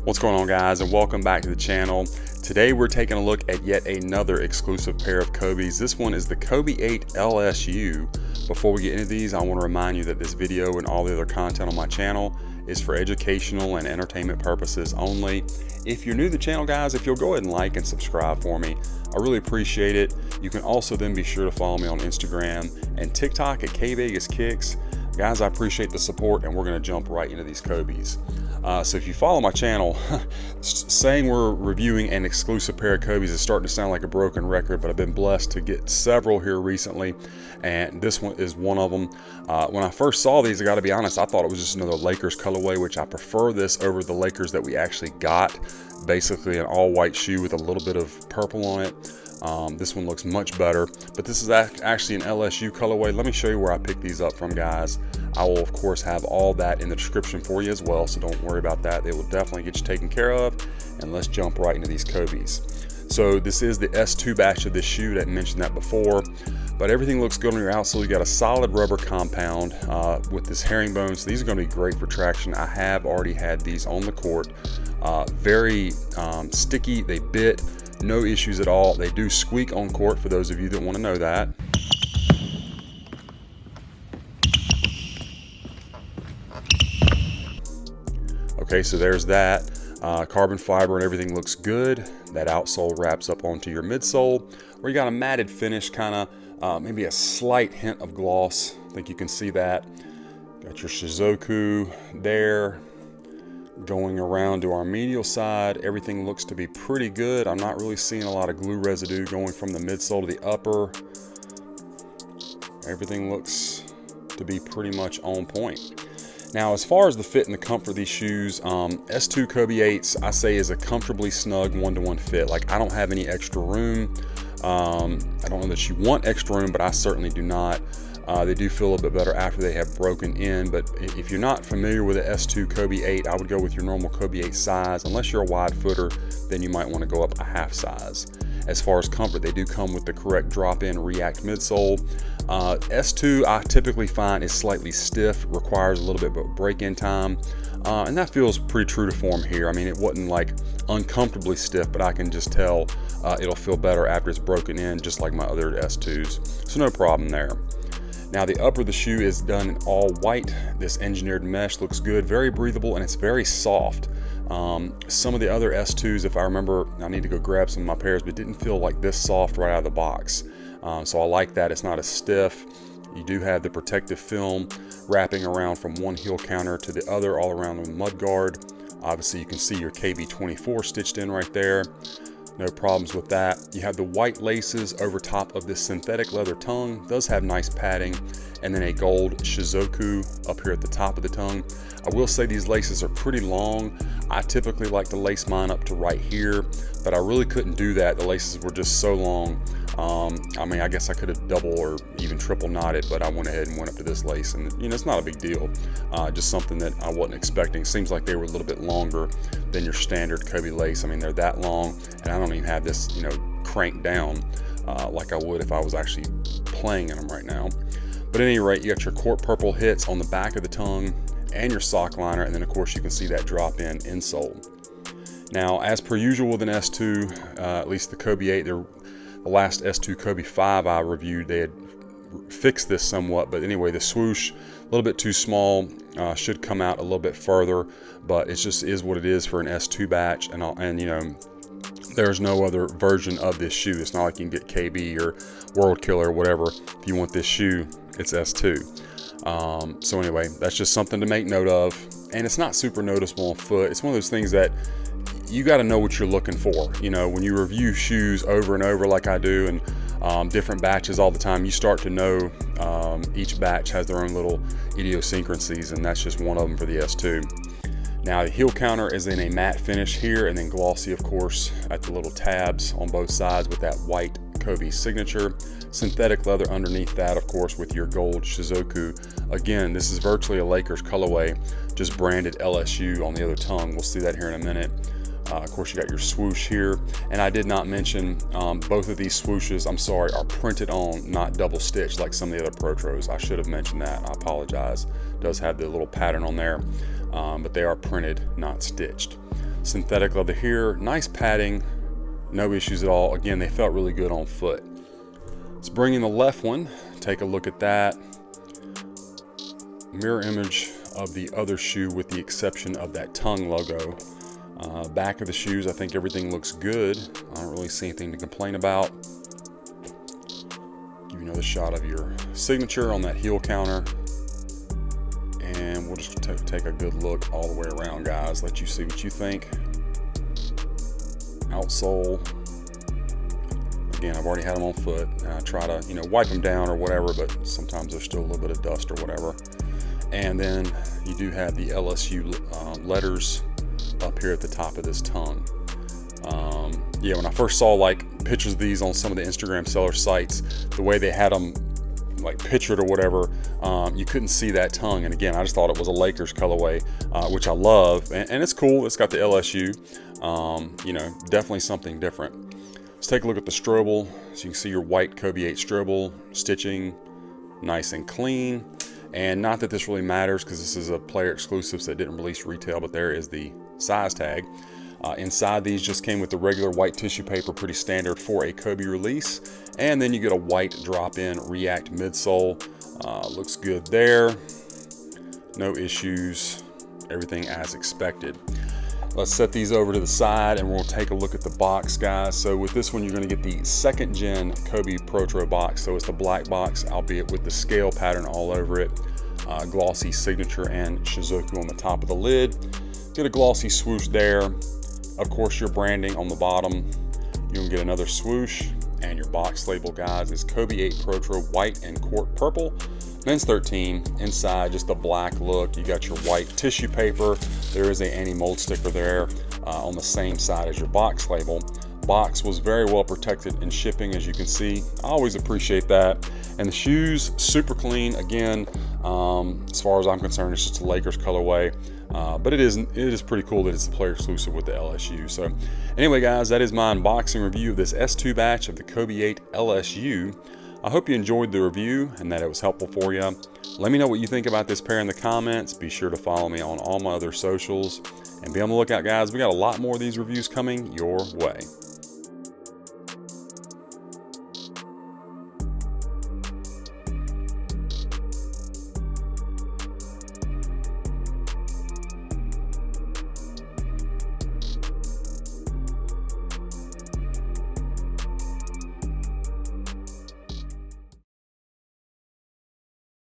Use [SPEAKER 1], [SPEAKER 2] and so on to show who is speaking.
[SPEAKER 1] What's going on, guys, and welcome back to the channel. Today we're taking a look at yet another exclusive pair of Kobes. This one is the Kobe 8 LSU. Before we get into these, I want to remind you that this video and all the other content on my channel is for educational and entertainment purposes only. If you're new to the channel, guys, if you'll go ahead and like and subscribe for me, I really appreciate it. You can also then be sure to follow me on Instagram and TikTok at kvegaskickz. Guys, I appreciate the support, and we're going to jump right into these Kobes. So if you follow my channel, saying we're reviewing an exclusive pair of Kobes is starting to sound like a broken record, but I've been blessed to get several here recently, and this one is one of them. When I first saw these, I got to be honest, I thought it was just another Lakers colorway, which I prefer this over the Lakers that we actually got. Basically an all-white shoe with a little bit of purple on it. This one looks much better, but this is actually an LSU colorway. Let me show you where I picked these up from, guys. I will of course have all that in the description for you as well, so don't worry about that. They will definitely get you taken care of. And let's jump right into these Kobes. So this is the S2 batch of this shoe. I didn't mention that before, but everything looks good on your outsole. You got a solid rubber compound with this herringbone, so these are going to be great for traction. I have already had these on the court. Very sticky, they bit, no issues at all. They do squeak on court, for those of you that want to know that. Okay, so there's that. Carbon fiber and everything looks good. That outsole wraps up onto your midsole, where you got a matted finish, kind of maybe a slight hint of gloss. I think you can see that. Got your Shizuku there. Going around to our medial side, everything looks to be pretty good. I'm not really seeing a lot of glue residue going from the midsole to the upper. Everything looks to be pretty much on point. Now, as far as the fit and the comfort of these shoes, S2 Kobe 8s, I say, is a comfortably snug one-to-one fit. Like, I don't have any extra room. I don't know that you want extra room, but I certainly do not. They do feel a little bit better after they have broken in, but if you're not familiar with the S2 Kobe 8, I would go with your normal Kobe 8 size. Unless you're a wide footer, then you might want to go up a half size. As far as comfort, they do come with the correct drop-in React midsole. S2 I typically find is slightly stiff, requires a little bit of break-in time, and that feels pretty true to form here. I mean, it wasn't like uncomfortably stiff, but I can just tell it'll feel better after it's broken in, just like my other S2s, so no problem there. Now, the upper of the shoe is done in all white. This engineered mesh looks good, very breathable, and it's very soft. Some of the other S2s, if I remember, I need to go grab some of my pairs, but didn't feel like this soft right out of the box. So I like that. It's not as stiff. You do have the protective film wrapping around from one heel counter to the other, all around the mud guard. Obviously, you can see your KB24 stitched in right there. No problems with that. You have the white laces over top of this synthetic leather tongue. Does have nice padding, and then a gold Shizuku up here at the top of the tongue. I will say these laces are pretty long. I typically like to lace mine up to right here, but I really couldn't do that. The laces were just so long. I mean, I guess I could have double or even triple knotted, but I went ahead and went up to this lace, and you know, it's not a big deal. Just something that I wasn't expecting. Seems like they were a little bit longer than your standard Kobe lace. I mean, they're that long, and I don't even have this, you know, cranked down like I would if I was actually playing in them right now. But at any rate, you got your court purple hits on the back of the tongue and your sock liner, and then of course you can see that drop in insole. Now, as per usual with an S2, at least the Kobe 8, the last S2 Kobe 5 I reviewed, they had fixed this somewhat, but anyway, the swoosh, a little bit too small, should come out a little bit further, but it just is what it is for an S2 batch, and you know, there's no other version of this shoe. It's not like you can get KB or World Killer or whatever. If you want this shoe, it's S2. So anyway, that's just something to make note of, and it's not super noticeable on foot. It's one of those things that you got to know what you're looking for. You know, when you review shoes over and over like I do, and different batches all the time, you start to know each batch has their own little idiosyncrasies, and that's just one of them for the S2. Now, the heel counter is in a matte finish here, and then glossy, of course, at the little tabs on both sides with that white Kobe signature. Synthetic leather underneath that, of course, with your gold Shizuku. Again, this is virtually a Lakers colorway, just branded LSU on the other tongue. We'll see that here in a minute. Of course, you got your swoosh here, and I did not mention both of these swooshes, I'm sorry, are printed on, not double stitched like some of the other Protros. I should have mentioned that. I apologize. It does have the little pattern on there, but they are printed, not stitched. Synthetic leather here, nice padding, no issues at all. Again, they felt really good on foot. Let's bring in the left one, take a look at that. Mirror image of the other shoe with the exception of that tongue logo. Back of the shoes, I think everything looks good. I don't really see anything to complain about. Give you another shot of your signature on that heel counter. And we'll just take a good look all the way around, guys. Let you see what you think. Outsole. Again, I've already had them on foot. I try to, wipe them down or whatever, but sometimes there's still a little bit of dust or whatever. And then you do have the LSU letters up here at the top of this tongue. Yeah, when I first saw like pictures of these on some of the Instagram seller sites, the way they had them like pictured or whatever, you couldn't see that tongue. And again, I just thought it was a Lakers colorway, which I love, and it's cool. It's got the LSU, definitely something different. Let's take a look at the Strobel. So you can see your white Kobe 8 Strobel stitching, nice and clean. And not that this really matters because this is a player exclusive, so it didn't release retail, but there is the size tag. Inside these just came with the regular white tissue paper, pretty standard for a Kobe release. And then you get a white drop-in React midsole. Looks good there. No issues. Everything as expected. Let's set these over to the side and we'll take a look at the box, guys. So with this one, you're going to get the 2nd gen Kobe Protro box. So it's the black box, albeit with the scale pattern all over it. Glossy signature and Shizuku on the top of the lid. Get a glossy swoosh there. Of course, your branding on the bottom. You can get another swoosh, and your box label, guys, is Kobe 8 Protro white and court purple. Men's 13. Inside, just a black look. You got your white tissue paper. There is a anti-mold sticker there on the same side as your box label. Box was very well protected in shipping, as you can see. I always appreciate that. And the shoes, super clean. Again, as far as I'm concerned, it's just a Lakers colorway. But it is pretty cool that it's a player exclusive with the LSU. So anyway, guys, that is my unboxing review of this S2 batch of the Kobe 8 LSU. I hope you enjoyed the review and that it was helpful for you. Let me know what you think about this pair in the comments. Be sure to follow me on all my other socials. And be on the lookout, guys. We got a lot more of these reviews coming your way.